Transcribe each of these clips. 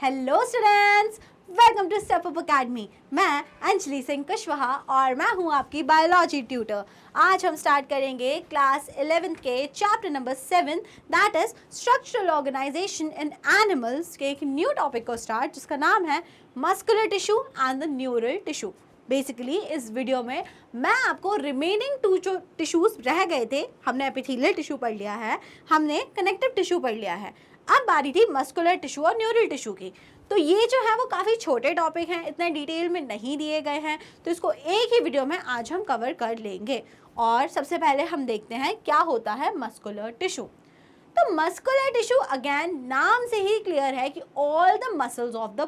Hello students, welcome to step up academy. मैं अंजलि सिंह कुशवाहा और मैं हूं आपकी बायोलॉजी ट्यूटर। आज हम स्टार्ट करेंगे क्लास 11th के chapter number 7 that is structural organisation in animals के एक न्यू टॉपिक को स्टार्ट जिसका नाम है muscular tissue and the neural tissue. Basically इस वीडियो में मैं आपको रिमेनिंग टू जो टिश्यूज रह गए थे, हमने एपिथेलियल टिश्यू पढ़ लिया है, हमने कनेक्टिव टिश्यू पढ़ लिया है, अब बारी थी मस्कुलर टिश्यू और न्यूरल टिश्यू की। तो ये जो है वो काफ़ी छोटे टॉपिक हैं, इतने डिटेल में नहीं दिए गए हैं, तो इसको एक ही वीडियो में आज हम कवर कर लेंगे। और सबसे पहले हम देखते हैं क्या होता है मस्कुलर टिश्यू। तो मस्कुलर टिश्यू अगेन नाम से ही क्लियर है कि all the muscles of the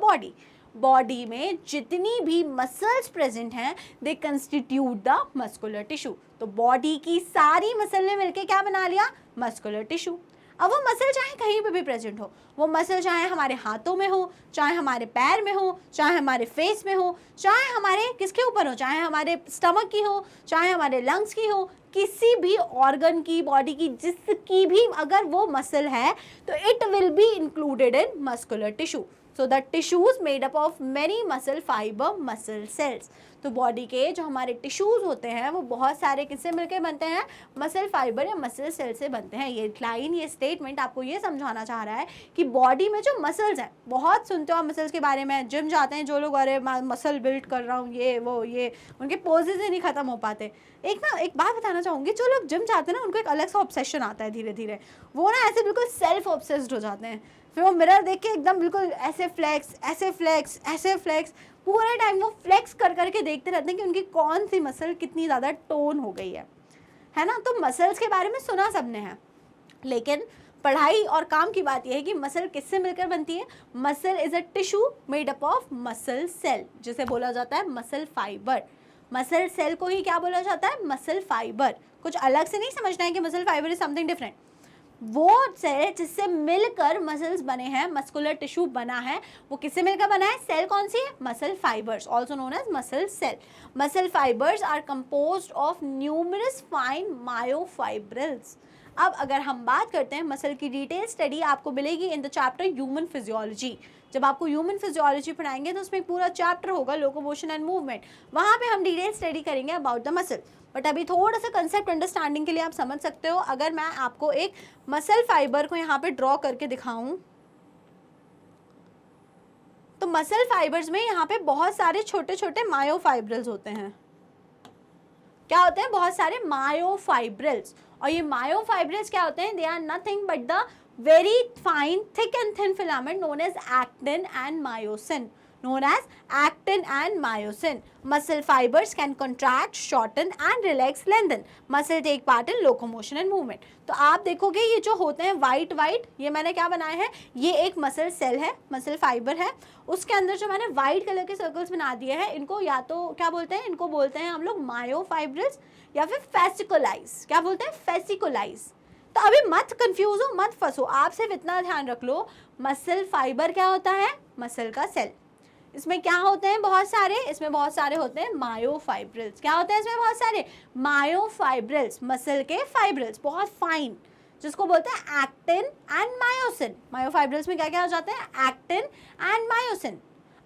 body में जितनी भी मसल्स प्रेजेंट हैं दे कंस्टिट्यूट द मस्कुलर टिश्यू। तो बॉडी की सारी मसल ने मिलकर क्या बना लिया? Muscular tissue. अब वो मसल चाहे कहीं पे भी प्रेजेंट हो, वो मसल चाहे हमारे हाथों में हो, चाहे हमारे पैर में हो, चाहे हमारे फेस में हो, चाहे हमारे किसके ऊपर हो, चाहे हमारे स्टमक की हो, चाहे हमारे लंग्स की हो, किसी भी ऑर्गन की बॉडी की जिसकी भी अगर वो मसल है तो it will be included in muscular tissue. So the tissues made up of many muscle fibre muscle cells. तो बॉडी के जो हमारे टिश्यूज होते हैं वो बहुत सारे किससे मिलकर बनते हैं? मसल फाइबर या मसल सेल से बनते हैं। ये लाइन, ये स्टेटमेंट आपको ये समझाना चाह रहा है कि बॉडी में जो मसल्स हैं, बहुत सुनते हो आप मसल्स के बारे में, जिम जाते हैं जो लोग, अरे मसल बिल्ड कर रहा हूँ, ये वो ये, उनके पोजेज ही नहीं खत्म हो पाते। एक बात बताना चाहूँगी, जो लोग जिम जाते हैं ना उनको एक अलग सा ऑब्सेशन आता है धीरे धीरे, वो ना ऐसे बिल्कुल सेल्फ ऑब्सेस्ड हो जाते हैं। फिर वो मिरर देख के एकदम बिल्कुल ऐसे फ्लेक्स ऐसे फ्लेक्स ऐसे फ्लेक्स, पूरे टाइम वो फ्लेक्स कर करके देखते रहते हैं कि उनकी कौन सी मसल कितनी ज़्यादा टोन हो गई है ना। तो मसल्स के बारे में सुना सबने है, लेकिन पढ़ाई और काम की बात यह है कि मसल किससे मिलकर बनती है? Muscle is a tissue made up of muscle cell, जिसे बोला जाता है मसल फाइबर। मसल सेल को ही क्या बोला जाता है? Muscle fibre. कुछ अलग से नहीं समझना है कि muscle fibre is something different. वो सेल जिससे मिलकर मसल्स बने हैं, मस्कुलर टिश्यू बना है, वो किससे मिलकर बना है? सेल कौन सी है? Muscle fibres, also known as muscle cell. Muscle fibres are composed of numerous fine myofibrils. अब अगर हम बात करते हैं मसल की डिटेल स्टडी आपको मिलेगी in the chapter human physiology. जब आपको ह्यूमन फिजियोलॉजी पढ़ाएंगे तो उसमें पूरा चैप्टर होगा लोकोमोशन एंड मूवमेंट, वहाँ पे हम डिटेल स्टडी करेंगे अबाउट द मसल। बट अभी थोड़ा सा कंसेप्ट अंडरस्टैंडिंग के लिए आप समझ सकते हो, अगर मैं आपको एक मसल फाइबर को यहाँ पे ड्रॉ करके दिखाऊं तो मसल फाइबर्स में यहाँ पे बहुत सारे छोटे छोटे मायोफाइब्रिल्स होते हैं। क्या होते हैं? बहुत सारे मायोफाइब्रिल्स। और ये मायोफाइब्रिल्स क्या होते हैं? They are nothing but the very fine thick and thin filament known as actin and myosin. Muscle fibers can contract, shorten and relax, lengthen. Muscle take part in locomotion and movement. तो आप देखोगे ये जो होते हैं white white, ये मैंने क्या बनाया है? ये एक मसल सेल है, मसल फाइबर है, उसके अंदर जो मैंने वाइट कलर के सर्कल्स बना दिए हैं, इनको या तो क्या बोलते हैं? इनको बोलते हैं हम लोग मायोफाइब्रिल्स या फिर फेसिकोलाइज। क्या बोलते हैं? फेसिकोलाइज। तो अभी मत कंफ्यूज हो, मत फंसो, आप सिर्फ इतना ध्यान रख लो, मसल फाइबर क्या होता है? मसल का सेल। इसमें क्या होते हैं? बहुत सारे, इसमें बहुत सारे होते हैं मायोफाइब्रिल्स। क्या होते हैं इसमें? बहुत सारे मायोफाइब्रिल्स, मसल के फाइब्रिल्स, बहुत फाइन, जिसको बोलते हैं एक्टिन एंड मायोसिन। मायोफाइब्रिल्स में क्या क्या हो जाते हैं? Actin and myosin.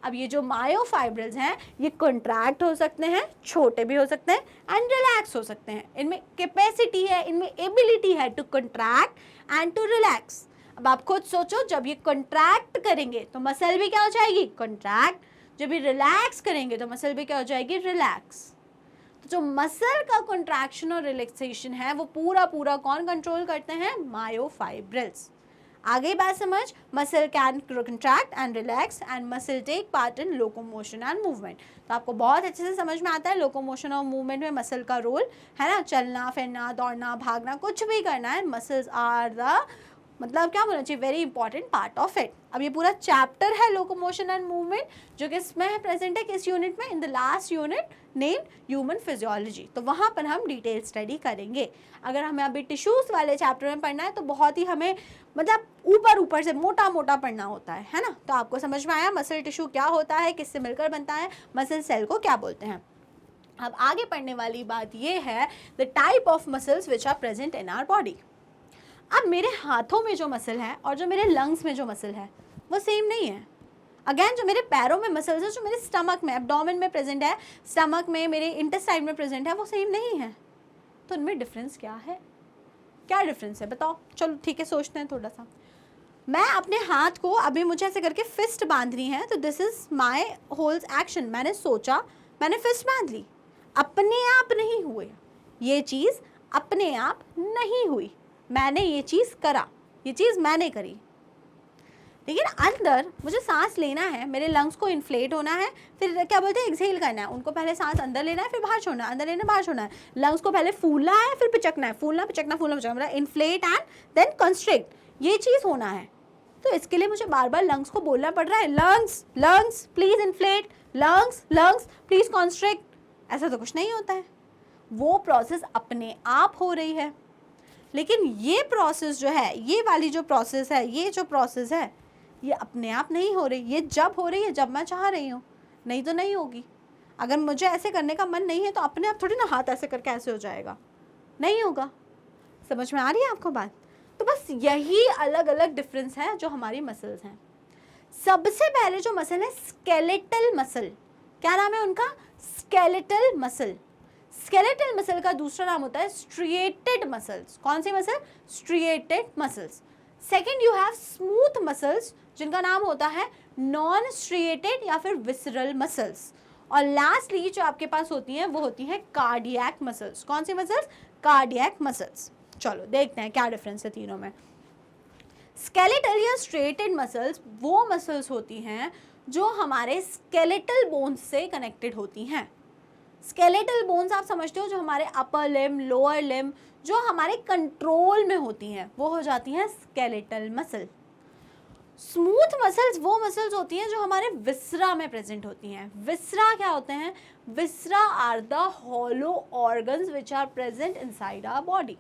अब ये जो मायोफाइब्रिल्स हैं ये कंट्रैक्ट हो सकते हैं, छोटे भी हो सकते हैं एंड रिलैक्स हो सकते हैं। इनमें कैपेसिटी है, इनमें एबिलिटी है to contract and to relax. अब आप खुद सोचो, जब ये कंट्रैक्ट करेंगे तो मसल भी क्या हो जाएगी? कंट्रैक्ट। जब ये रिलैक्स करेंगे तो मसल भी क्या हो जाएगी? रिलैक्स। तो जो मसल का कंट्रैक्शन और रिलैक्सेशन है वो पूरा पूरा कौन कंट्रोल करते हैं? मायोफाइब्रिल्स। आगे बात समझ, muscle can contract and relax and muscle take part in locomotion and movement. तो आपको बहुत अच्छे से समझ में आता है लोकोमोशन और मूवमेंट में मसल का रोल है ना, चलना फिरना दौड़ना भागना कुछ भी करना है, मसल्स आर द मतलब क्या बोलना चाहिए, very important part of it. अब ये पूरा चैप्टर है लोकोमोशन एंड मूवमेंट, जो कि इसमें है प्रेजेंट है किस यूनिट में? In the last unit named human physiology. तो वहाँ पर हम डिटेल स्टडी करेंगे। अगर हमें अभी टिश्यूज वाले चैप्टर में पढ़ना है तो बहुत ही हमें मतलब ऊपर ऊपर से मोटा मोटा पढ़ना होता है ना। तो आपको समझ में आया मसल टिश्यू क्या होता है, किससे मिलकर बनता है, मसल सेल को क्या बोलते हैं। अब आगे पढ़ने वाली बात ये है the type of muscles which are present in our body. अब मेरे हाथों में जो मसल है और जो मेरे लंग्स में जो मसल है वो सेम नहीं है। अगेन जो मेरे पैरों में मसल्स है, जो मेरे स्टमक में, एब्डोमेन में प्रेजेंट है, स्टमक में, मेरे इंटेस्टाइन में प्रेजेंट है, वो सेम नहीं है। तो उनमें डिफरेंस क्या है? क्या डिफरेंस है बताओ? चलो ठीक है, सोचते हैं थोड़ा सा। मैं अपने हाथ को अभी मुझे ऐसे करके फिस्ट बांधनी है, तो this is my holes action. मैंने सोचा, मैंने फिस्ट बांध ली, अपने आप नहीं हुए, ये चीज़ अपने आप नहीं हुई, मैंने ये चीज़ करा, ये चीज़ मैंने करी। लेकिन अंदर मुझे सांस लेना है, मेरे लंग्स को इन्फ्लेट होना है, फिर क्या बोलते हैं एक्सहेल करना है, उनको पहले सांस अंदर लेना है फिर बाहर छोड़ना है, अंदर लेना बाहर छोड़ना है, लंग्स को पहले फूलना है फिर पिचकना है, फूलना पिचकना फूलना पिचकना, मतलब इन्फ्लेट एंड देन कंस्ट्रिक्ट, ये चीज़ होना है। तो इसके लिए मुझे बार बार लंग्स को बोलना पड़ रहा है, lungs lungs please inflate, lungs lungs please constrict. ऐसा तो कुछ नहीं होता है, वो प्रोसेस अपने आप हो रही है। लेकिन ये प्रोसेस जो है, ये वाली जो प्रोसेस है, ये जो प्रोसेस है, ये अपने आप नहीं हो रही, ये जब हो रही है जब मैं चाह रही हूँ, नहीं तो नहीं होगी। अगर मुझे ऐसे करने का मन नहीं है तो अपने आप थोड़ी ना हाथ ऐसे करके ऐसे हो जाएगा, नहीं होगा। समझ में आ रही है आपको बात? तो बस यही अलग अलग डिफरेंस है जो हमारी मसल्स हैं। सबसे पहले जो मसल है स्केलेटल मसल, क्या नाम है उनका? Skeletal muscle. स्केलेटल मसल का दूसरा नाम होता है स्ट्रिएटेड मसल्स। कौन सी muscle? Striated muscles. Second you have smooth muscles, जिनका नाम होता है नॉन स्ट्रिएटेड या फिर विसरल मसल्स। और लास्टली जो आपके पास होती हैं वो होती है कार्डियक मसल्स। कौन सी मसल्स? Cardiac muscles. चलो देखते हैं क्या डिफरेंस है तीनों में। स्केलेटल या स्ट्रेटेड मसल्स वो मसल्स होती हैं जो हमारे स्केलेटल बोन्स से कनेक्टेड होती हैं। स्केलेटल बोन्स आप समझते हो, जो हमारे अपर लिम, लोअर लिम, जो हमारे कंट्रोल में होती हैं, वो हो जाती हैं स्केलेटल मसल। स्मूथ मसल्स वो मसल्स होती हैं जो हमारे विसरा में प्रेजेंट होती हैं। विसरा क्या होते हैं? Viscera are the hollow organs which are present inside our body.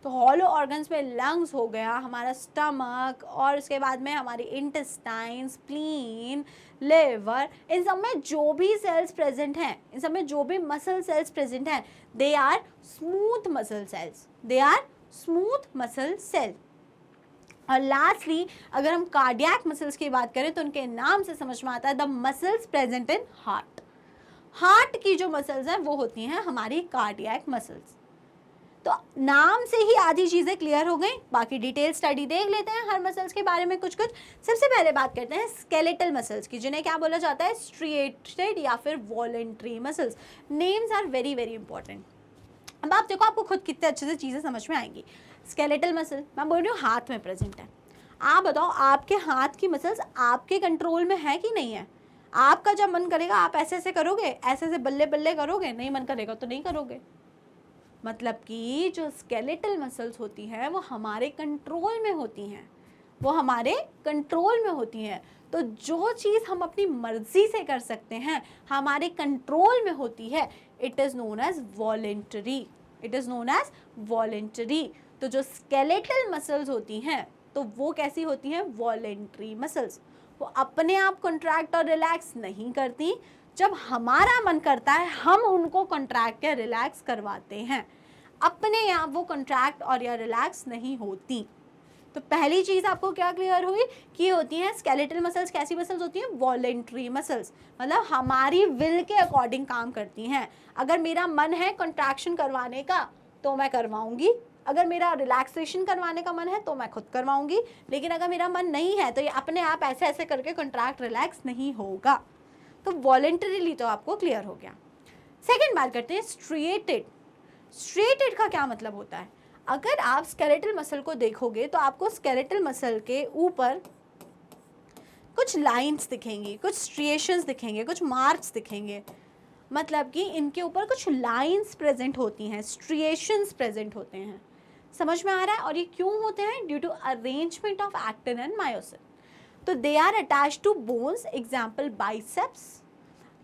तो हॉलो ऑर्गन्स में लंग्स हो गया, हमारा स्टमक, और उसके बाद में हमारी इंटेस्टाइन, स्प्लीन, लिवर, इन सब में जो भी सेल्स प्रेजेंट हैं, इन सब में जो भी मसल सेल्स प्रेजेंट हैं, they are smooth muscle cells, they are smooth muscle cell. और लास्टली अगर हम कार्डियक मसल्स की बात करें तो उनके नाम से समझ में आता है the muscles present in heart. Heart की जो मसल्स हैं वो होती हैं हमारी कार्डियक मसल्स। तो नाम से ही आधी चीज़ें क्लियर हो गई, बाकी डिटेल स्टडी देख लेते हैं हर मसल्स के बारे में कुछ कुछ। सबसे पहले बात करते हैं स्केलेटल मसल्स की, जिन्हें क्या बोला जाता है? स्ट्रिएटेड या फिर voluntary muscles. Names are very very important. अब आप देखो, आपको खुद कितने अच्छे से चीज़ें समझ में आएंगी। स्केलेटल मसल मैं बोल रही हूँ हाथ में प्रेजेंट है। आप बताओ, आपके हाथ की मसल्स आपके कंट्रोल में है कि नहीं है? आपका जब मन करेगा आप ऐसे ऐसे करोगे, ऐसे ऐसे बल्ले बल्ले करोगे, नहीं मन करेगा तो नहीं करोगे। मतलब कि जो स्केलेटल मसल्स होती हैं वो हमारे कंट्रोल में होती हैं, वो हमारे कंट्रोल में होती हैं। तो जो चीज़ हम अपनी मर्जी से कर सकते हैं, हमारे कंट्रोल में होती है, it is known as voluntary, it is known as voluntary. तो जो स्केलेटल मसल्स होती हैं तो वो कैसी होती हैं? Voluntary muscles. वो अपने आप कॉन्ट्रैक्ट और रिलैक्स नहीं करती, जब हमारा मन करता है हम उनको कॉन्ट्रैक्ट या रिलैक्स करवाते हैं, अपने आप वो कॉन्ट्रैक्ट और या रिलैक्स नहीं होती। तो पहली चीज़ आपको क्या क्लियर हुई कि होती हैं स्केलेटल मसल्स कैसी मसल्स होती हैं? वॉलेंट्री मसल्स, मतलब हमारी विल के अकॉर्डिंग काम करती हैं। अगर मेरा मन है कॉन्ट्रैक्शन करवाने का तो मैं करवाऊंगी, अगर मेरा रिलैक्सेशन करवाने का मन है तो मैं खुद करवाऊंगी, लेकिन अगर मेरा मन नहीं है तो ये अपने आप ऐसे ऐसे करके कॉन्ट्रैक्ट रिलैक्स नहीं होगा। तो वॉलेंटरीली तो आपको क्लियर हो गया। सेकेंड बात करते हैं स्ट्रिएटेड। स्ट्रिएटेड का क्या मतलब होता है? अगर आप स्केलेटल मसल को देखोगे तो आपको स्केलेटल मसल के ऊपर कुछ लाइंस दिखेंगी, कुछ स्ट्रिएशंस दिखेंगे, कुछ मार्क्स दिखेंगे। मतलब कि इनके ऊपर कुछ लाइंस प्रेजेंट होती हैं, स्ट्रिएशंस प्रेजेंट होते हैं। समझ में आ रहा है? और ये क्यों होते हैं? Due to arrangement of actin and myosin. तो they are attached to bones, example biceps.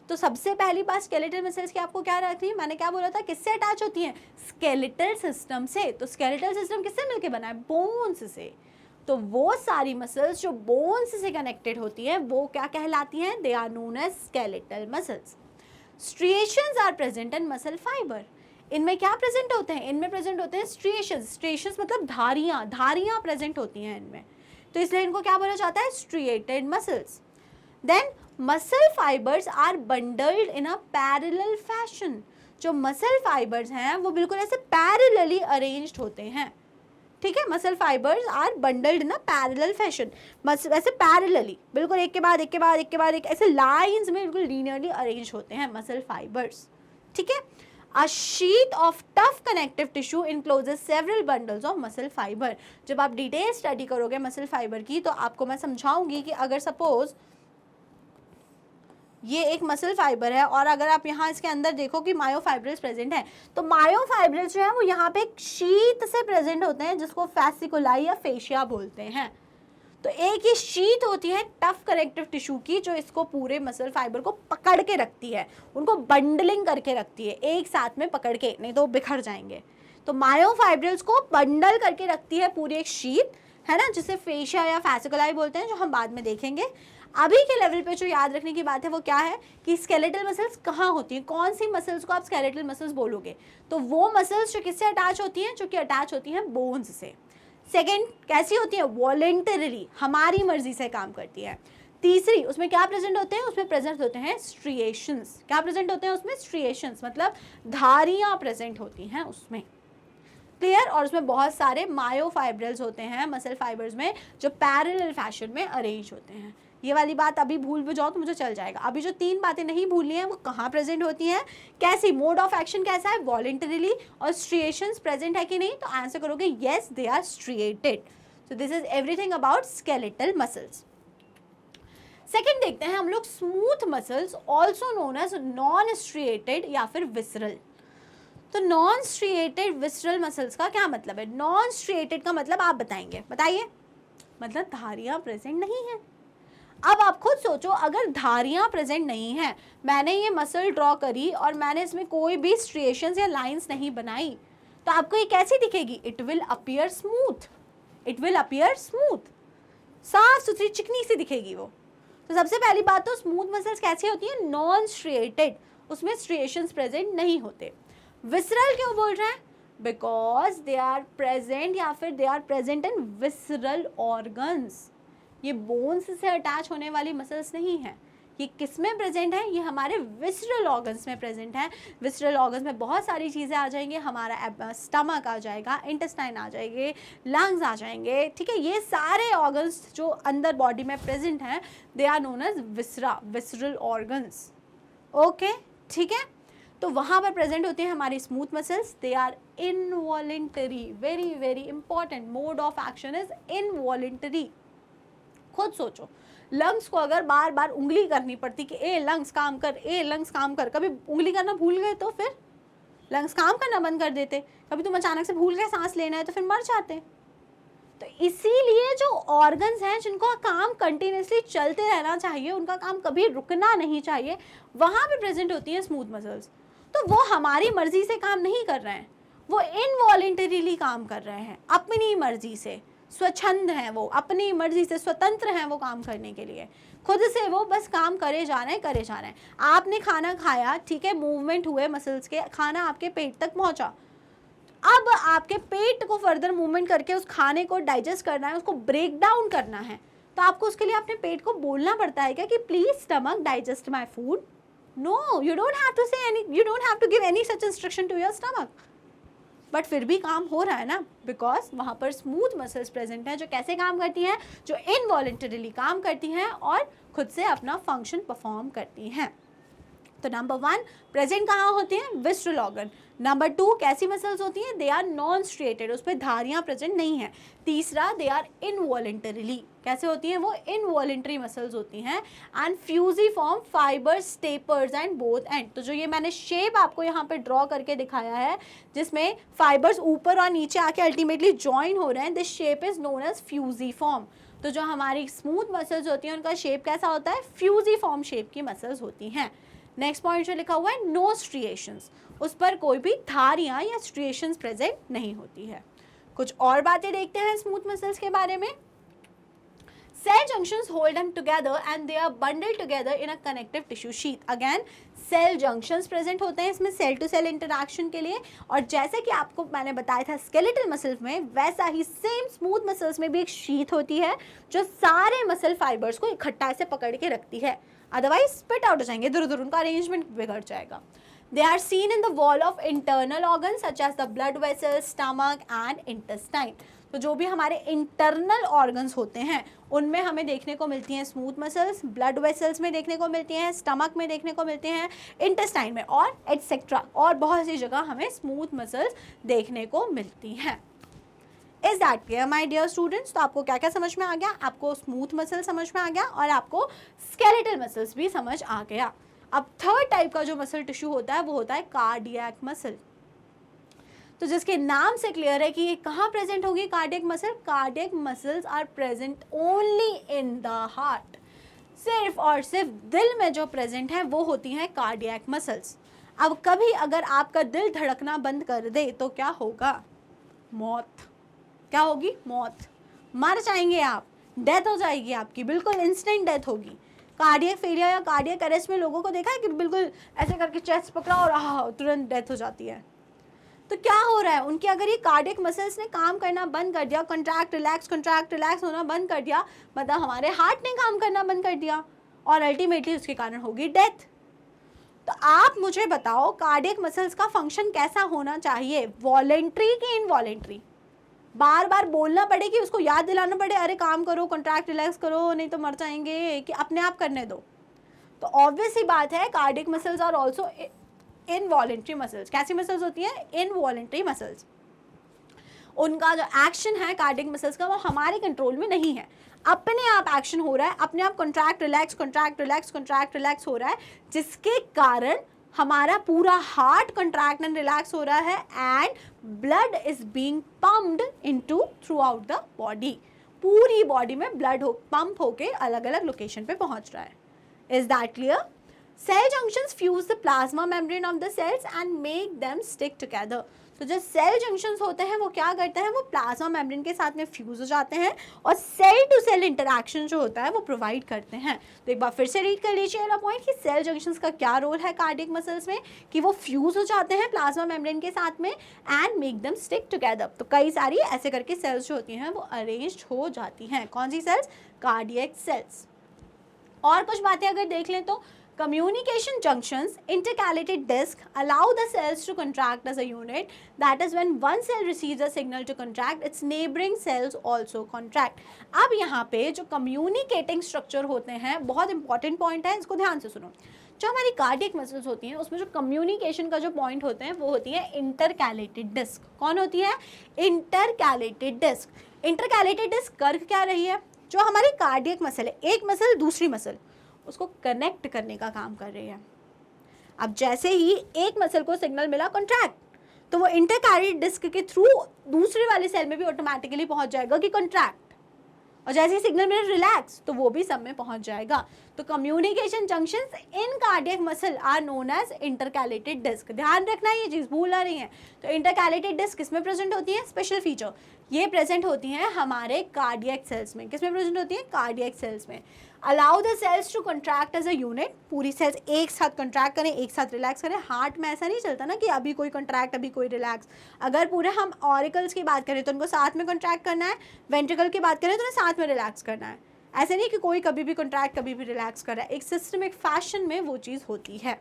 तो सबसे पहली बात स्केलेटल मसल्स की आपको क्या रहती है? मैंने क्या बोला था, किससे अटैच होती हैं? स्केलेटल सिस्टम से। तो स्केलेटल सिस्टम किससे मिलके बना है? बोन्स से। तो वो सारी मसल्स जो बोन्स से कनेक्टेड होती हैं वो क्या कहलाती हैं? They are known as skeletal muscles. Striations are present in muscle fibre. इनमें क्या प्रेजेंट होते हैं? इनमें प्रेजेंट होते हैं स्ट्रिएशंस। स्ट्रिएशंस मतलब धारियाँ प्रेजेंट होती हैं इनमें, तो इसलिए इनको क्या बोला जाता है? Striated muscles. Then muscle fibres are bundled in a parallel fashion. जो मसल फाइबर्स हैं वो बिल्कुल ऐसे पैरेलली अरेंज्ड होते हैं, ठीक है। Muscle fibres are bundled in a parallel fashion, ऐसे पैरेलली, बिल्कुल एक के बाद एक के बाद एक के बाद एक, ऐसे लाइंस में बिल्कुल लीनियरली अरेंज होते हैं मसल फाइबर्स, ठीक है। A sheet of tough connective tissue encloses several bundles of muscle fiber। जब आप डिटेल स्टडी करोगे मसल फाइबर की तो आपको मैं समझाऊंगी कि अगर सपोज ये एक मसल फाइबर है और अगर आप यहाँ इसके अंदर देखो कि मायोफाइब्रिल्स प्रेजेंट है, तो मायोफाइब्रिल्स जो है वो यहाँ पे एक शीट से प्रेजेंट होते हैं जिसको फैसिकुलाई या फेशिया बोलते हैं। तो एक ही शीट होती है टफ कनेक्टिव टिश्यू की जो इसको पूरे मसल फाइबर को पकड़ के रखती है, उनको बंडलिंग करके रखती है एक साथ में पकड़ के, नहीं तो बिखर जाएंगे। तो मायोफाइब्रिल्स को बंडल करके रखती है पूरी एक शीट, है ना, जिसे फेशिया या फैसिकुलाई बोलते हैं, जो हम बाद में देखेंगे। अभी के लेवल पे जो याद रखने की बात है वो क्या है कि स्केलेटल मसल्स कहाँ होती हैं, कौन सी मसल्स को आप स्केलेटल मसल्स बोलोगे, तो वो मसल्स जो किससे अटैच होती हैं, जो कि अटैच होती हैं बोन्स से। सेकेंड, कैसी होती है, वॉलेंटरली, हमारी मर्जी से काम करती है। तीसरी, उसमें क्या प्रेजेंट होते हैं, उसमें प्रेजेंट होते हैं स्ट्रिएशंस। क्या प्रेजेंट होते हैं उसमें, स्ट्रिएशंस, मतलब धारियां प्रेजेंट होती हैं उसमें, क्लियर। और उसमें बहुत सारे मायोफाइब्रिल्स होते हैं मसल फाइबर्स में जो पैरेलल फैशन में अरेंज होते हैं। ये वाली बात अभी भूल भी जाओ तो मुझे चल जाएगा। अभी जो 3 बातें नहीं भूलनी है वो कहाँ प्रेजेंट होती हैं, कैसी, मोड ऑफ एक्शन कैसा है, वॉलेंटरीली, और स्ट्रिएशंस प्रेजेंट है कि नहीं, तो आंसर करोगे yes they are striated. So this is everything about skeletal muscles. Second देखते हैं हम लोग smooth muscles, also known as non striated या फिर विसरल। तो नॉन स्ट्रिएटेड विसरल मसल्स का क्या मतलब है, नॉन स्ट्रिएटेड का मतलब आप बताएंगे, बताइए, मतलब धारियां प्रेजेंट नहीं है। अब आप खुद सोचो, अगर धारियां प्रेजेंट नहीं है, मैंने ये मसल ड्रॉ करी और मैंने इसमें कोई भी स्ट्रिएशंस या लाइंस नहीं बनाई, तो आपको ये कैसी दिखेगी, it will appear smooth, it will appear smooth, साफ सुथरी चिकनी सी दिखेगी वो। तो सबसे पहली बात तो स्मूथ मसल्स कैसी होती है, नॉन स्ट्रिएटेड, उसमें स्ट्रिएशंस प्रेजेंट नहीं होते। विसरल क्यों बोल रहे हैं, बिकॉज दे आर प्रेजेंट या फिर they are present in visceral organs. ये बोन्स से अटैच होने वाली मसल्स नहीं है, ये किस में प्रेजेंट है, ये हमारे विसरल ऑर्गन्स में प्रेजेंट है। विसरल ऑर्गन्स में बहुत सारी चीज़ें आ जाएंगी, हमारा स्टमक आ जाएगा, इंटेस्टाइन आ जाएंगे, लंग्स आ जाएंगे, ठीक है। ये सारे ऑर्गन्स जो अंदर बॉडी में प्रेजेंट हैं they are known as visceral organs, okay, ठीक है। तो वहाँ पर प्रेजेंट होते हैं हमारी smooth muscles, they are involuntary, very very important, mode of action is involuntary. खुद सोचो, लंग्स को अगर बार बार उंगली करनी पड़ती कि ए लंग्स काम कर, ए लंग्स काम कर, कभी उंगली करना भूल गए तो फिर लंग्स काम करना बंद कर देते, कभी तुम अचानक से भूल गए सांस लेना है तो फिर मर जाते। तो इसीलिए जो ऑर्गन्स हैं जिनको काम कंटिन्यूसली चलते रहना चाहिए, उनका काम कभी रुकना नहीं चाहिए, वहाँ पे प्रेजेंट होती हैं स्मूथ मसल्स। तो वो हमारी मर्जी से काम नहीं कर रहे हैं, वो इनवॉलेंटरीली काम कर रहे हैं, अपनी मर्जी से, स्वच्छंद हैं वो, अपनी मर्जी से स्वतंत्र हैं वो काम करने के लिए, खुद से वो बस काम करे जा रहे हैं, करे जा रहे हैं। आपने खाना खाया, ठीक है, मूवमेंट हुए मसल्स के, खाना आपके पेट तक पहुंचा, अब आपके पेट को फर्दर मूवमेंट करके उस खाने को डाइजेस्ट करना है, उसको ब्रेक डाउन करना है, तो आपको उसके लिए अपने पेट को बोलना पड़ता है क्या कि please stomach digest my food? No, you don't have to say any, you don't have to give any such instruction to your stomach, but फिर भी काम हो रहा है ना, बिकॉज वहाँ पर स्मूथ मसल्स प्रेजेंट हैं जो कैसे काम करती हैं, जो इनवॉलेंटरीली काम करती हैं और खुद से अपना फंक्शन परफॉर्म करती हैं। तो नंबर 1 प्रेजेंट कहाँ होती हैं, विसरल ऑर्गन। नंबर 2 कैसी मसल्स होती हैं, दे आर नॉन स्ट्रिएटेड, उस पर धारियाँ प्रेजेंट नहीं है। तीसरा, दे आर इनवॉलेंटरीली, कैसे होती हैं वो, इनवॉलेंटरी मसल्स होती हैं। And fusiform fibres tapers and both and. तो जो ये मैंने शेप आपको यहाँ पे ड्रॉ करके दिखाया है जिसमें फाइबर्स ऊपर और नीचे आके अल्टीमेटली ज्वाइन हो रहे हैं, this shape is known as fusiform. तो जो हमारी स्मूथ मसल्स होती हैं उनका शेप कैसा होता है, फ्यूजिफॉर्म शेप की मसल्स होती हैं। नेक्स्ट पॉइंट जो लिखा हुआ है नो स्ट्रिएशंस, उस पर कोई भी धारियां या स्ट्रिएशंस प्रेजेंट नहीं होती है। कुछ और बातें देखते हैं स्मूथ मसल्स के बारे में। Cell junctions hold them together and they are bundled together in a connective tissue sheath. Again, cell junctions present होते हैं इसमें सेल टू सेल इंटरैक्शन के लिए, और जैसे कि आपको मैंने बताया था स्केलेटल मसल्स में, वैसा ही सेम स्मूथ मसल्स में भी एक शीथ होती है जो सारे मसल फाइबर्स को इकट्ठा से पकड़ के रखती है, अदरवाइज स्पिट आउट हो जाएंगे, इधर उधर उनका अरेंजमेंट बिगड़ जाएगा. They are seen in the wall of internal organs such as the blood vessels, stomach and intestine. तो जो भी हमारे इंटरनल ऑर्गन्स होते हैं उनमें हमें देखने को मिलती हैं स्मूथ मसल्स, ब्लड वेसल्स में देखने को मिलती हैं, स्टमक में देखने को मिलते हैं, इंटेस्टाइन में और एटसेट्रा, और बहुत सी जगह हमें स्मूथ मसल्स देखने को मिलती हैं. Is that clear my dear students? तो आपको क्या क्या समझ में आ गया? आपको स्मूथ मसल समझ में आ गया और आपको स्केलेटल मसल्स भी समझ आ गया. अब थर्ड टाइप का जो मसल टिश्यू होता है वो होता है कार्डियक मसल. तो जिसके नाम से क्लियर है कि ये कहाँ प्रेजेंट होगी cardiac muscle. Cardiac muscles are present only in the heart. सिर्फ और सिर्फ दिल में जो प्रेजेंट है वो होती हैं कार्डियक मसल्स. अब कभी अगर आपका दिल धड़कना बंद कर दे तो क्या होगा? मौत. क्या होगी? मौत. मर जाएंगे आप, डेथ हो जाएगी आपकी, बिल्कुल इंस्टेंट डेथ होगी. कार्डियक फेलियर या कार्डियक अरेस्ट में लोगों को देखा है कि बिल्कुल ऐसे करके चेस्ट पकड़ा और तुरंत डेथ हो जाती है. तो क्या हो रहा है उनकी? अगर ये कार्डियक मसल्स ने काम करना बंद कर दिया, कंट्रैक्ट रिलैक्स होना बंद कर दिया, मतलब हमारे हार्ट ने काम करना बंद कर दिया और अल्टीमेटली उसके कारण होगी डेथ. तो आप मुझे बताओ कार्डियक मसल्स का फंक्शन कैसा होना चाहिए? वॉलेंट्री कि इनवॉलेंट्री? बार बार बोलना पड़े कि उसको याद दिलाना पड़े, अरे काम करो, कंट्रैक्ट रिलैक्स करो, नहीं तो मर जाएंगे, कि अपने आप करने दो? तो ऑब्वियस ही बात है cardiac muscles are also involuntary muscles. कैसी मसल्स होती हैं? Involuntary muscles. उनका जो एक्शन है कार्डियक मसल्स का वो हमारे कंट्रोल में नहीं है, अपने आप एक्शन हो रहा है, अपने आप कंट्रैक्ट रिलैक्स हो रहा है, जिसके कारण हमारा पूरा हार्ट कंट्रैक्ट एंड रिलैक्स हो रहा है and blood is being pumped into through out the body. पूरी बॉडी में ब्लड पंप होके अलग अलग लोकेशन पे पहुंच रहा है. Is that clear? Cell junctions fuse the plasma membrane of the cells and make them stick together. तो जो सेल जंक्शंस होते हैं वो क्या करते हैं? वो प्लाज्मा मेम्ब्रेन के साथ में फ्यूज हो जाते हैं और सेल टू सेल इंटरैक्शन जो होता है वो प्रोवाइड करते हैं. तो एक बार फिर से रीड कर लीजिए वाला पॉइंट कि सेल जंक्शंस का क्या रोल है कार्डियक मसल्स में, कि वो फ्यूज हो जाते हैं प्लाज्मा मेम्ब्रेन के साथ में and make them stick together. तो कई सारी ऐसे करके सेल्स जो होती हैं वो अरेंज हो जाती हैं. कौन सी सेल्स? Cardiac sales. और कुछ बातें अगर देख लें तो communication junctions, intercalated disc allow the cells to contract as a unit. That is when one cell receives a signal to contract, its neighboring cells also contract. अब यहाँ पे जो communicating structure होते हैं, बहुत important point है, इसको ध्यान से सुनो. जो हमारी कार्डियक मसल्स होती हैं उसमें जो कम्युनिकेशन का जो पॉइंट होते हैं वो होती है इंटरकैलेटेड डिस्क. कौन होती है? Intercalated disc. इंटरकैलेटेड डिस्क कर क्या रही है? जो हमारी कार्डियक मसल है, एक मसल दूसरी मसल उसको कनेक्ट करने का काम कर रही है. अब जैसे ही एक मसल को सिग्नल मिला कॉन्ट्रैक्ट, तो वो इंटरकैलेटेड डिस्क के थ्रू दूसरे वाले सेल में भी ऑटोमेटिकली पहुंच जाएगा कि कॉन्ट्रैक्ट, और जैसे ही सिग्नल मिला रिलैक्स तो वो भी सब में पहुंच जाएगा. तो communication junctions in cardiac muscle are known as intercalated disc. ध्यान रखना ये चीज़ भूल ना रही है. तो इंटरकैलेटेड डिस्क किस में प्रेजेंट होती है? स्पेशल फीचर ये प्रेजेंट होती हैं हमारे कार्डियक सेल्स में. किस में प्रेजेंट होती है? कार्डियक सेल्स में. Allow the cells to contract as a unit. पूरी सेल्स एक साथ कंट्रैक्ट करें, एक साथ रिलैक्स करें. हार्ट में ऐसा नहीं चलता ना कि अभी कोई कंट्रैक्ट अभी कोई रिलैक्स. अगर पूरे हम ऑरिकल्स की बात करें तो उनको साथ में कंट्रैक्ट करना है, वेंट्रिकल की बात करें तो उन्हें साथ में रिलैक्स करना है. ऐसे नहीं कि कोई कभी भी कंट्रैक्ट कभी भी रिलैक्स कर रहा है. एक सिस्टमिक फैशन में वो चीज़ होती है.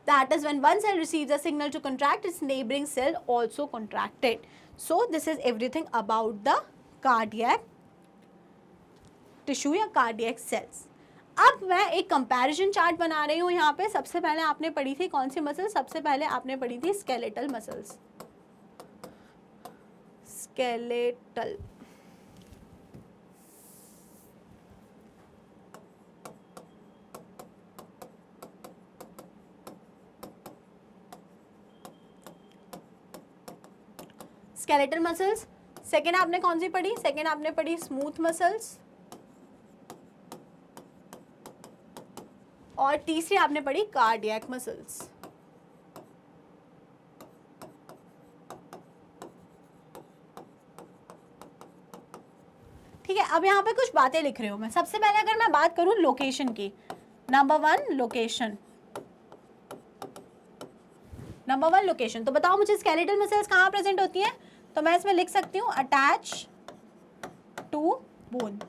That is when one cell receives a signal to contract, its neighboring cell also contracted. So this is everything about the cardiac tissue या cardiac cells. अब मैं एक कंपैरिजन चार्ट बना रही हूँ यहाँ पे. सबसे पहले आपने पढ़ी थी कौन सी मसल? सबसे पहले आपने पढ़ी थी skeletal muscles. Skeletal. Skeletal muscles. Second आपने कौन सी पढ़ी? सेकेंड आपने पढ़ी स्मूथ मसल्स, और तीसरी आपने पढ़ी कार्डियक मसल्स. ठीक ठीक है, अब यहाँ पे कुछ बातें लिख रही हूँ मैं। सबसे पहले अगर मैं बात करूँ लोकेशन की, number one location, number one location. तो बताओ मुझे स्केलेटल मसल्स कहाँ प्रेजेंट होती हैं? तो मैं इसमें लिख सकती हूँ अटैच टू बोन,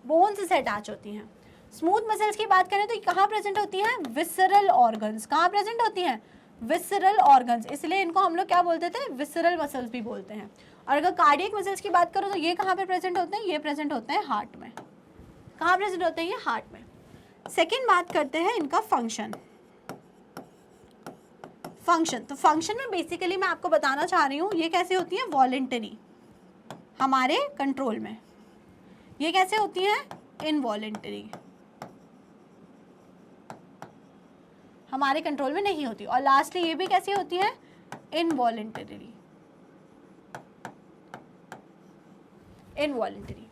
बोन से अटैच होती हैं। स्मूथ मसल्स की बात करें तो कहाँ प्रेजेंट होती हैं? Visceral organs. कहाँ प्रेजेंट होती हैं? विसरल ऑर्गन्स, इसलिए इनको हम लोग क्या बोलते थे? विसरल मसल्स भी बोलते हैं। और अगर कार्डियक मसल्स की बात करो तो ये कहाँ पे प्रेजेंट होते हैं? ये प्रेजेंट होते हैं हार्ट में। कहाँ प्रेजेंट होते हैं? ये हार्ट में। सेकेंड बात करते हैं इनका फंक्शन। फंक्शन, तो फंक्शन में बेसिकली मैं आपको बताना चाह रही हूँ ये कैसे होती है? वॉलेंटरी, हमारे कंट्रोल में। ये कैसे होती हैं? इनवॉलेंटरी, हमारे कंट्रोल में नहीं होती। और लास्टली ये भी कैसी होती है? Involuntary, involuntary.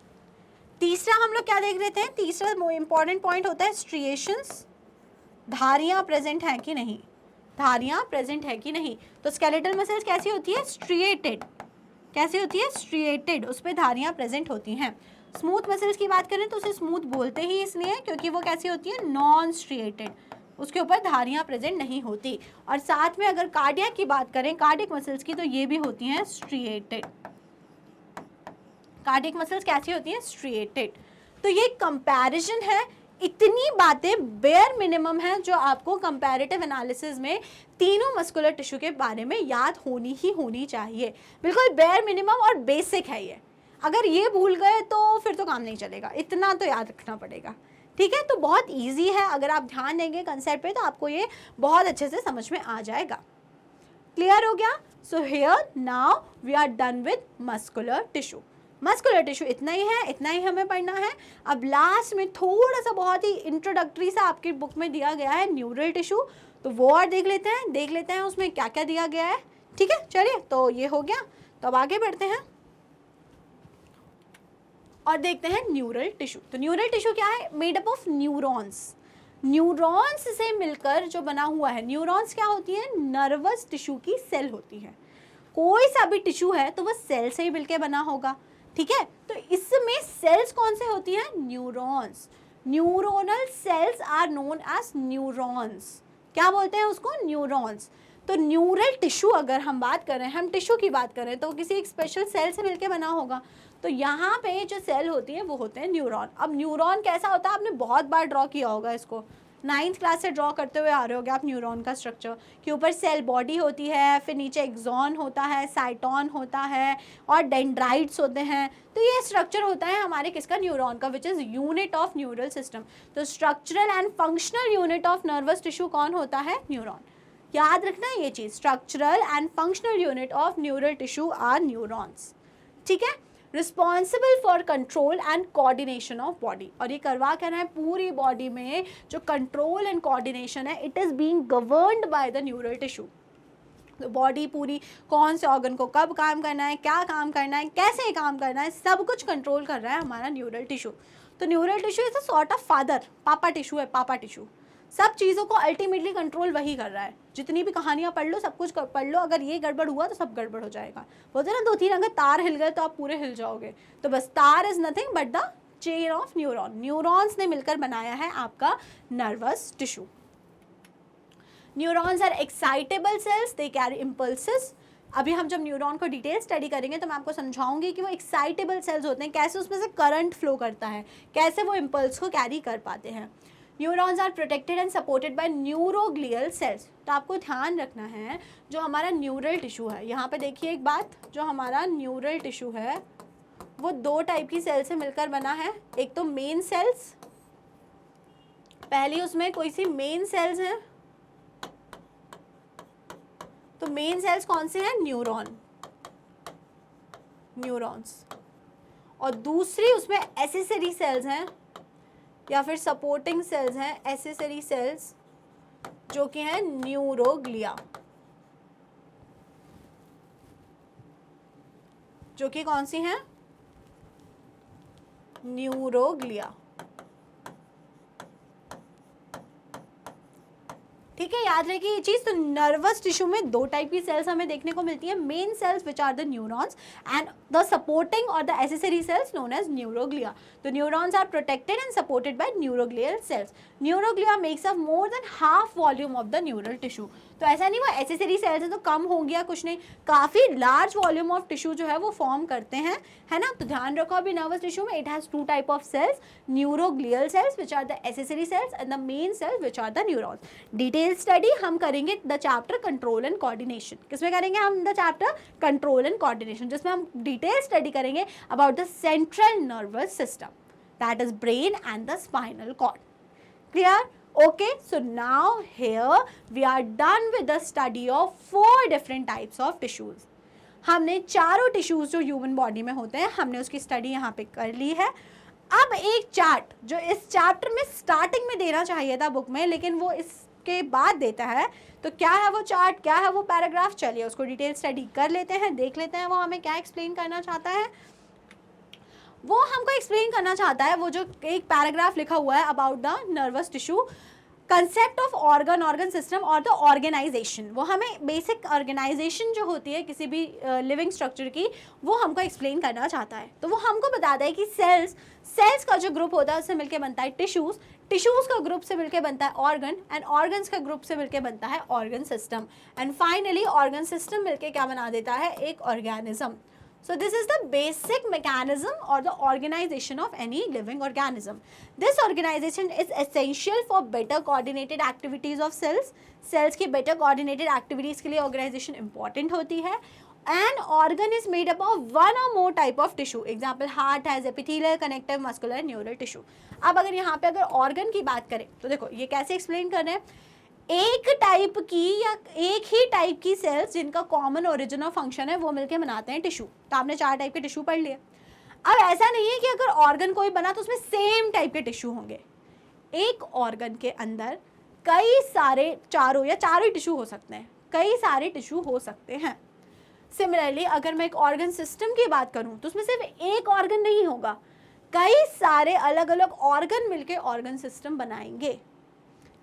तीसरा हम लोग क्या देख रहे थे? तीसरा इंपॉर्टेंट पॉइंट होता है स्ट्रिएशंस, धारियां प्रेजेंट है कि नहीं, धारियां प्रेजेंट है कि नहीं। तो स्केलेटल मसल्स कैसी होती है? स्ट्रिएटेड। कैसी होती है? स्ट्रिएटेड, उस पर धारियां प्रेजेंट होती हैं। स्मूथ मसल्स की बात करें तो उसे स्मूथ बोलते ही इसलिए क्योंकि वो कैसी होती है? नॉन स्ट्रिएटेड, उसके ऊपर धारियां प्रेजेंट नहीं होती। और साथ में अगर कार्डियक की बात करें, कार्डियक मसल्स की, तो ये भी होती हैं स्ट्रिएटेड। कार्डियक मसल्स कैसी होती हैं? स्ट्रिएटेड। तो ये कंपैरिजन है, इतनी बातें बेयर मिनिमम है जो आपको कंपैरेटिव एनालिसिस में तीनों मस्कुलर टिश्यू के बारे में याद होनी ही होनी चाहिए। बिल्कुल बेयर मिनिमम और बेसिक है ये। अगर ये भूल गए तो फिर तो काम नहीं चलेगा, इतना तो याद रखना पड़ेगा। ठीक है, तो बहुत इजी है, अगर आप ध्यान देंगे कंसेप्ट पे तो आपको ये बहुत अच्छे से समझ में आ जाएगा। क्लियर हो गया? So here now we are done with muscular tissue. Muscular tissue इतना ही है, इतना ही हमें पढ़ना है। अब लास्ट में थोड़ा सा बहुत ही इंट्रोडक्टरी सा आपकी बुक में दिया गया है न्यूरल टिश्यू, तो वो और देख लेते हैं उसमें क्या क्या दिया गया है। ठीक है, चलिए, तो ये हो गया। तो अब आगे बढ़ते हैं और देखते हैं न्यूरल टिश्यू। तो न्यूरल टिश्यू क्या है? Made up of neurons. Neurons से मिलकर जो बना हुआ है। न्यूरॉन्स क्या होती है? नर्वस टिश्यू की सेल होती है। कोई सा भी टिश्यू है तो वह सेल से ही मिलकर बना होगा। ठीक है, तो इसमें सेल्स कौन से होती हैं? Neurons. Neuronal cells are known as neurons. क्या बोलते हैं उसको? न्यूरॉन्स। तो न्यूरल टिश्यू अगर हम बात करें, हम टिश्यू की बात करें तो किसी एक स्पेशल सेल से मिलकर बना होगा। तो यहाँ पे जो सेल होती है वो होते हैं न्यूरॉन। अब न्यूरॉन कैसा होता है? आपने बहुत बार ड्रॉ किया होगा इसको, 9th क्लास से ड्रॉ करते हुए आ रहे होगे आप न्यूरॉन का स्ट्रक्चर, कि ऊपर सेल बॉडी होती है, फिर नीचे एक्सॉन होता है, साइटोन होता है और डेंड्राइट्स होते हैं। तो ये स्ट्रक्चर होता है हमारे किसका? न्यूरॉन का, which is unit of neural system. तो structural and functional unit of nervous tissue कौन होता है? न्यूरॉन। याद रखना ये चीज़, structural and functional unit of neural tissue are neurons. ठीक है, responsible for control and coordination of body. और ये करवा क्या है? पूरी बॉडी में जो कंट्रोल एंड कोऑर्डिनेशन है, it is being governed by the neural tissue. तो बॉडी पूरी कौन से ऑर्गन को कब काम करना है, क्या काम करना है, कैसे काम करना है, सब कुछ कंट्रोल कर रहा है हमारा न्यूरल टिश्यू। तो neural tissue is a sort of father, पापा टिश्यू है, पापा टिश्यू। सब चीज़ों को अल्टीमेटली कंट्रोल वही कर रहा है। जितनी भी कहानियाँ पढ़ लो, सब कुछ पढ़ लो, अगर ये गड़बड़ हुआ तो सब गड़बड़ हो जाएगा। बोलते हैं ना, 2-3 अगर तार हिल गए तो आप पूरे हिल जाओगे। तो बस तार is nothing but the chain of neuron. Neurons ने मिलकर बनाया है आपका nervous tissue. Neurons are excitable cells, they carry impulses. अभी हम जब न्यूरॉन को डिटेल स्टडी करेंगे तो मैं आपको समझाऊंगी कि वो एक्साइटेबल सेल्स होते हैं, कैसे उसमें से करंट फ्लो करता है, कैसे वो इम्पल्स को कैरी कर पाते हैं। Neurons are protected and supported by neuroglial cells. तो आपको ध्यान रखना है जो हमारा न्यूरल टिश्यू है, यहाँ पे देखिए एक बात, जो हमारा न्यूरल टिश्यू है वो 2 टाइप की सेल से मिलकर बना है। एक तो मेन सेल्स, पहली उसमें कोई सी मेन सेल्स हैं, तो मेन सेल्स कौन से हैं? Neuron, neurons. और दूसरी उसमें एसेसरी सेल्स हैं या फिर सपोर्टिंग सेल्स हैं, एसेसरी सेल्स, जो कि हैं न्यूरोग्लिया, जो कि कौन सी हैं? न्यूरोग्लिया। ठीक है, याद रखिए ये चीज़। तो नर्वस टिश्यू में दो टाइप की सेल्स हमें देखने को मिलती है, main cells which are the neurons and the supporting और the accessory cells known as neuroglia. तो neurons are protected and supported by neuroglial cells. Neuroglia makes up more than half volume of the neural tissue. तो ऐसा नहीं वो accessory sales है तो कम हो गया, कुछ नहीं, काफ़ी लार्ज वॉल्यूम ऑफ टिश्यू जो है वो फॉर्म करते हैं, है ना। तो ध्यान रखो अभी नर्वस टिश्यू में it has two type of cells, neuroglial cells which are the accessory cells and the main cells which are the neurons. Detail study हम करेंगे the chapter control and coordination. किसमें करेंगे हम the chapter control and coordination, जिसमें हम detail study करेंगे about the central nervous system, that is brain and the spinal cord. Clear? Okay, so now here we are done with the study of 4 different types of tissues. हमने चारों tissues जो human body में होते हैं हमने उसकी study यहाँ पे कर ली है। अब एक चार्ट जो इस चैप्टर में स्टार्टिंग में देना चाहिए था बुक में, लेकिन वो इसके बाद देता है, तो क्या है वो चार्ट, क्या है वो पैराग्राफ, चलिए उसको डिटेल स्टडी कर लेते हैं, देख लेते हैं वो हमें क्या एक्सप्लेन करना चाहता है। वो हमको एक्सप्लेन करना चाहता है, वो जो एक पैराग्राफ लिखा हुआ है about the nervous tissue, concept of organ system और द ऑर्गेनाइजेशन। वो हमें बेसिक ऑर्गेनाइजेशन जो होती है किसी भी लिविंग स्ट्रक्चर की, वो हमको एक्सप्लेन करना चाहता है। तो वो हमको बताता है कि सेल्स का जो ग्रुप होता है उससे मिलके बनता है टिश्यूज़ का ग्रुप से मिलके बनता है ऑर्गन, एंड ऑर्गन्स का ग्रुप से मिलके बनता है organ system, and finally organ system मिलके क्या बना देता है, एक organism. So this is the basic mechanism or the organization of any living organism. This organization is essential for better coordinated activities of cells. Cells की better coordinated activities के लिए organization important होती है. An organ is made up of one or more type of tissue. Example, heart has epithelial, connective, muscular, neural tissue. अब अगर यहाँ पे अगर organ की बात करें तो देखो ये कैसे explain कर रहे हैं, एक टाइप की या एक ही टाइप की सेल्स जिनका कॉमन ओरिजिन ऑफ फंक्शन है वो मिलके बनाते हैं टिश्यू। तो आपने 4 टाइप के टिश्यू पढ़ लिए। अब ऐसा नहीं है कि अगर ऑर्गन कोई बना तो उसमें सेम टाइप के टिश्यू होंगे। एक ऑर्गन के अंदर कई सारे चारों ही टिश्यू हो सकते हैं, कई सारे टिश्यू हो सकते हैं। सिमिलरली अगर मैं एक ऑर्गन सिस्टम की बात करूं तो उसमें सिर्फ एक ऑर्गन नहीं होगा, कई सारे अलग अलग ऑर्गन मिलके ऑर्गन सिस्टम बनाएंगे।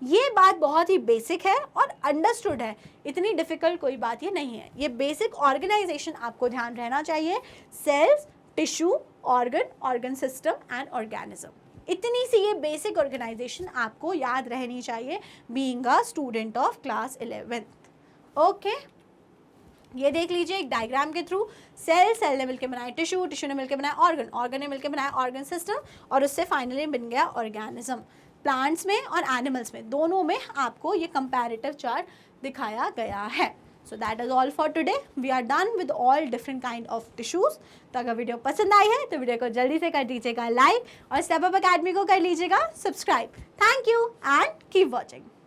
ये बात बहुत ही बेसिक है और अंडरस्टूड है, इतनी डिफिकल्ट कोई बात ये नहीं है। ये बेसिक ऑर्गेनाइजेशन आपको ध्यान रहना चाहिए, cells, tissue, organ system and organism. इतनी सी ये बेसिक ऑर्गेनाइजेशन आपको याद रहनी चाहिए being a student of class 11th। Okay, ये देख लीजिए एक डायग्राम के थ्रू, सेल ने मिलकर बनाया टिश्यू ने मिलकर बनाया ऑर्गन ने मिलकर बनाया ऑर्गन सिस्टम, और उससे फाइनली बन गया ऑर्गेनिज्म। प्लांट्स में और एनिमल्स में दोनों में आपको ये कंपैरेटिव चार्ट दिखाया गया है। So that is all for today, we are done with all different kind of tissues. तो अगर वीडियो पसंद आई है तो वीडियो को जल्दी से कर दीजिएगा लाइक और स्टेप अप अकेडमी को कर लीजिएगा subscribe. Thank you and keep watching.